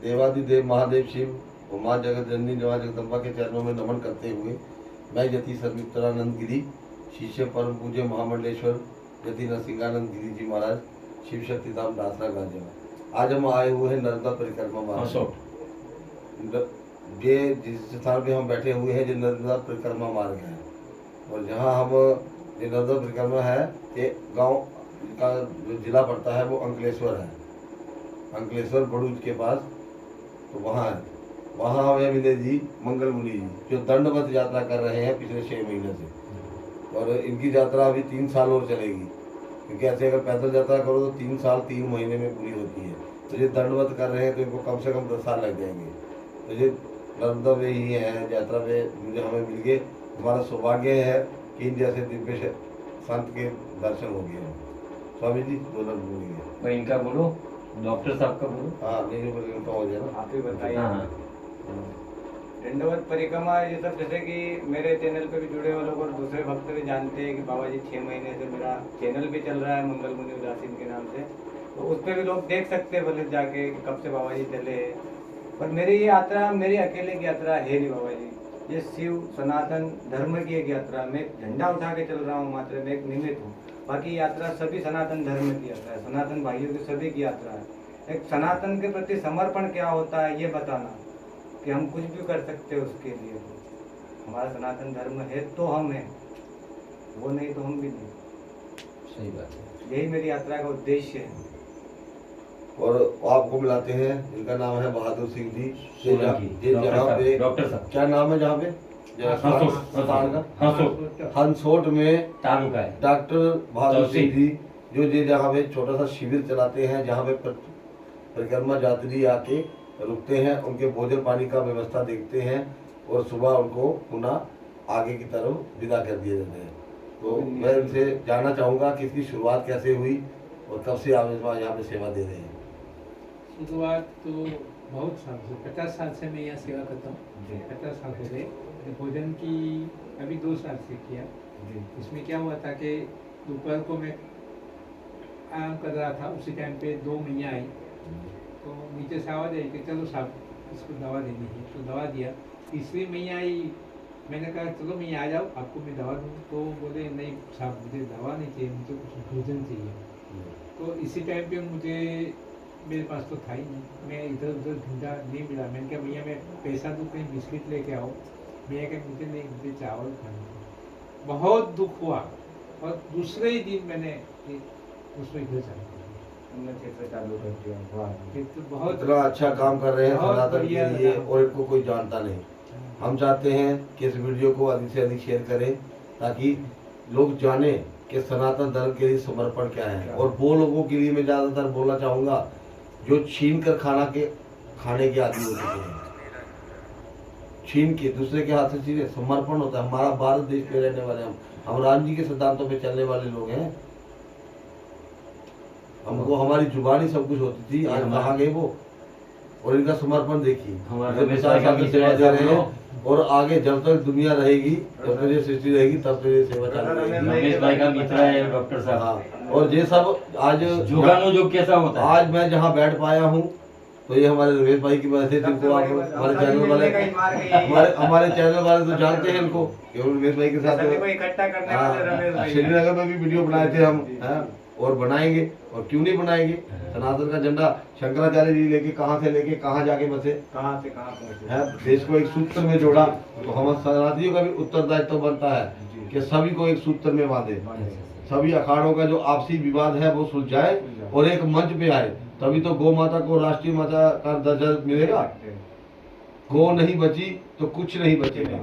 देवादिदेव महादेव शिव और माँ जगत जननी माँ जगदम्बा के चरणों में नमन करते हुए मैं यति सर्वमित्रानंद गिरी, शिष्य परम पूज्य महामंडलेश्वर यति नरसिंहानंद गिरी जी महाराज, शिव शक्ति धाम दासरा गाजियाबाद। आज हम आए हुए हैं नर्मदा परिक्रमा मार्ग। ये जिस स्थान पे हम बैठे हुए हैं, जो नर्मदा परिक्रमा मार्ग है, और जहाँ हम ये नर्मदा परिक्रमा है, ये गांव का जो जिला पड़ता है वो अंकलेश्वर है, अंकलेश्वर बड़ूज के पास। तो वहाँ है, वहाँ हमें मिले जी मंगल मुनि जी, जो दंडवत यात्रा कर रहे हैं पिछले 6 महीने से, और इनकी यात्रा अभी 3 साल और चलेगी, क्योंकि ऐसे अगर पैदल यात्रा करो तो 3 साल 3 महीने में पूरी होती है। तो ये दंडवत कर रहे हैं तो इनको कम से कम 10 साल लग जाएंगे। तो ये नर्मदा में ही है यात्रा में मुझे हमें मिल गए। हमारा सौभाग्य है कि इन जैसे दिव्य संत के दर्शन हो गए। स्वामी जी बोलो बोलिए। मैं इनका बोलो, डॉक्टर साहब का बोलो। हाँ नहीं बोले इनका हो जाए ना, आप ही बताइए। हाँ। दंडवत परिक्रमा ये सब, जैसे कि मेरे चैनल पे भी जुड़े हुए लोग और दूसरे भक्त भी जानते हैं कि बाबा जी 6 महीने से मेरा चैनल भी चल रहा है मंगल मुनि उदासीन के नाम से, तो उस पर भी लोग देख सकते हैं भले जाके कि कब से बाबा जी चले हैं। पर मेरी ये यात्रा मेरी अकेले की यात्रा है नहीं बाबा जी, ये शिव सनातन धर्म की एक यात्रा। मैं झंडा उठा के चल रहा हूँ, मात्र मैं एक निमित्त हूँ। बाकी यात्रा सभी सनातन धर्म की यात्रा है, सनातन भाइयों की सभी की यात्रा है। एक सनातन के प्रति समर्पण क्या होता है ये बताना, कि हम कुछ भी कर सकते हैं उसके लिए। हमारा सनातन धर्म है तो हम हैं, वो नहीं तो हम भी नहीं। सही बात है। यही मेरी यात्रा का उद्देश्य है। और आपको मिलाते हैं, इनका नाम है बहादुर सिंह जी। ये जहाँ पे डॉक्टर साहब क्या नाम है, जहाँ पे हंसोट में तालुका है डॉक्टर बहादुर सिंह जी, जो ये जहाँ पे छोटा सा शिविर चलाते हैं, जहाँ पे परिक्रमा यात्री आके रुकते हैं, उनके भोजन पानी का व्यवस्था देखते हैं, और सुबह उनको पुनः आगे की तरफ विदा कर दिए जाते हैं। तो मैं इनसे जानना चाहूँगा कि इसकी शुरुआत कैसे हुई और कब से आप यहाँ पे सेवा दे रहे हैं। शुरुआत तो बहुत साल से, 50 साल से मैं यहाँ सेवा करता हूँ। 50 साल हो गए। भोजन की अभी 2 साल से किया। इसमें क्या हुआ था कि दोपहर को मैं आराम कर रहा था, उसी टाइम पे 2 मैया आई, तो नीचे से आवाज़ आई कि चलो साहब इसको दवा देनी है, तो दवा दिया। तीसरी मैया आई, मैंने कहा चलो मैया आ जाओ आपको मैं दवा दूँ, तो बोले नहीं साहब मुझे दवा नहीं चाहिए, मुझे कुछ भोजन चाहिए। तो इसी टाइम पे मुझे, मेरे पास तो था ही नहीं, मैं इधर उधर ढूंढा, नहीं मिला। मैंने कहा भैया मैं पैसा दूँ, कहीं बिस्किट लेके आओ। भैया कहा मुझे नहीं, मुझे चावल खाना। बहुत दुख हुआ, और दूसरे ही दिन मैंने उसको इधर चालू तो बहुत इतना अच्छा काम कर रहे हैं बहुत सनातन के बढ़िया लिए, लगा। और इनको कोई जानता नहीं। हम चाहते हैं कि इस वीडियो को अधिक से अधिक शेयर करें, ताकि लोग जाने कि सनातन धर्म के लिए समर्पण क्या है। और वो लोगों के लिए मैं ज़्यादातर बोलना चाहूँगा जो छीन कर खाने के आदि हो चुके हैं, छीन के दूसरे के हाथ से छीने। समर्पण होता है। हमारा भारत देश में रहने वाले हम राम जी के सिद्धांतों पे चलने वाले लोग हैं। हमको हमारी जुबानी सब कुछ होती थी, आज कहाँ गए वो। और इनका समर्पण देखिए, सेवा दे रहे हैं, और आगे जब तक दुनिया रहेगी, जब तक ये सृष्टि रहेगी, तब तक ये सेवा चालू रहेगी। रमेश भाई का मित्र है डॉक्टर साहब। हाँ, और ये सब आज जोगानुजोग कैसा होता है। आज मैं जहाँ बैठ पाया हूँ, तो ये हमारे रमेश भाई की वजह से, जिनको आप हमारे चैनल वाले तो जानते हैं इनको, रमेश भाई के साथ इकट्ठा करने वाले रमेश भाई। श्रीनगर में भी वीडियो बनाए थे हम, और बनाएंगे, और क्यों नहीं बनाएंगे। सनातन का झंडा शंकराचार्य जी लेके कहाँ जाके बसे, कहाँ से कहाँ पहुँचे। है देश को एक सूत्र में जोड़ा। तो हम सनातनियों का भी उत्तरदायित्व बनता है कि सभी को एक सूत्र में बांधे, सभी अखाड़ों का जो आपसी विवाद है वो सुलझाए, और एक मंच पे आए। तभी तो गौ माता को राष्ट्रीय माता का दर्जा मिलेगा। गौ नहीं बची तो कुछ नहीं बचेगा।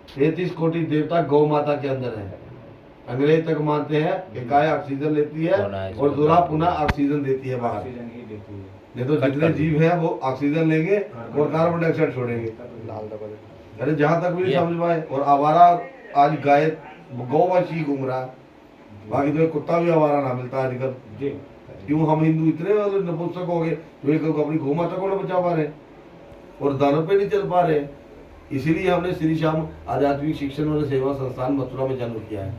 33 कोटि देवता गौ माता के अंदर है। अंग्रेज तक मानते हैं कि गाय ऑक्सीजन लेती है, और दूल्हा पुनः ऑक्सीजन देती है बाहर। नहीं तो जितने जीव हैं वो ऑक्सीजन लेंगे और कार्बन डाइऑक्साइड छोड़ेंगे। अरे जहाँ तक भी समझ पाए। और आवारा आज गाय गौवंश ही घूम रहा है, बाकी तो कुत्ता भी आवारा ना मिलता है आजकल। क्यों हम हिंदू इतने नपुंसक हो गए जो एक अपनी गौ माता को न बचा पा रहे, और दानों पे नहीं चल पा रहे। इसीलिए हमने श्री श्याम आध्यात्मिक शिक्षण और सेवा संस्थान मथुरा में चालू किया है।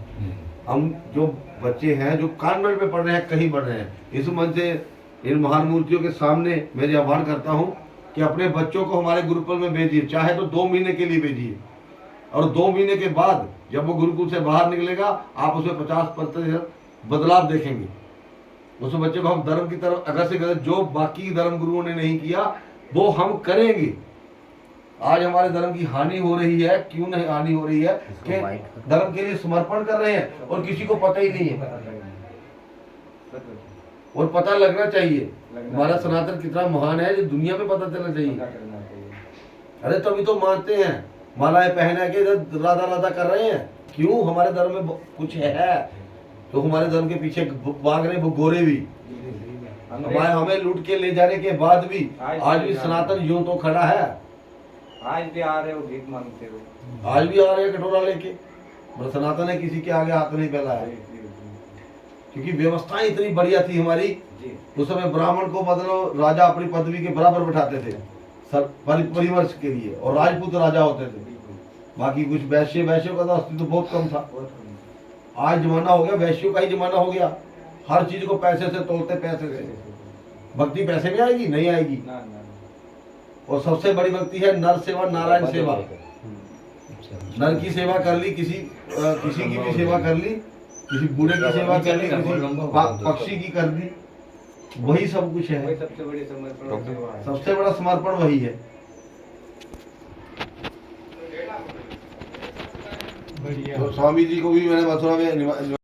हम जो बच्चे हैं जो कॉन्वेंट में पढ़ रहे हैं, कहीं पढ़ रहे हैं, इस मन से इन महान मूर्तियों के सामने मैं आह्वान करता हूँ कि अपने बच्चों को हमारे गुरुकुल में भेजिए, चाहे तो 2 महीने के लिए भेजिए, और 2 महीने के बाद जब वो गुरुकुल से बाहर निकलेगा आप उसमें 50% बदलाव देखेंगे। उस बच्चे को हम धर्म की तरफ अगर से गलत जो बाकी धर्म गुरुओं ने नहीं किया वो हम करेंगे। आज हमारे धर्म की हानि हो रही है, क्यों नहीं हानि हो रही है कि धर्म के लिए समर्पण कर रहे हैं और किसी को पता ही नहीं है, और पता लगना चाहिए हमारा सनातन कितना महान है, जो दुनिया में पता चलना चाहिए। अरे तभी तो मानते हैं, मालाएं पहना के इधर राधा राधा कर रहे हैं, क्यों? हमारे धर्म में कुछ है तो हमारे धर्म के पीछे भाग रहे वो गोरे भी, हमें लूट के ले जाने के बाद भी आज भी सनातन यूं तो खड़ा है, आज भी आ रहे हो भीख मांगते हो, आज भी आ रहे हैं कटोरा लेके, पर सनातन ने किसी के आगे हाथ नहीं फैलाया, क्योंकि व्यवस्थाएं इतनी बढ़िया थी हमारी। उस समय ब्राह्मण को मतलब राजा अपनी पदवी के बराबर बैठाते थे परिवर्ष के लिए, और राजपूत राजा होते थे, बाकी कुछ वैश्यों का तो अस्तित्व बहुत कम था। आज जमाना हो गया वैश्यों का ही जमाना हो गया, हर चीज को पैसे से तोलते, पैसे से। भक्ति पैसे में आएगी? नहीं आएगी। और सबसे बड़ी भक्ति है नर सेवा नारायण सेवा। नर की सेवा कर ली, किसी की भी सेवा कर ली, किसी बूढ़े की सेवा कर ली, किसी पक्षी की कर दी, वही सब कुछ है। सबसे बड़ी समर्पण, सबसे बड़ा समर्पण वही है। बढ़िया। तो स्वामी जी को भी मैंने मथुरा में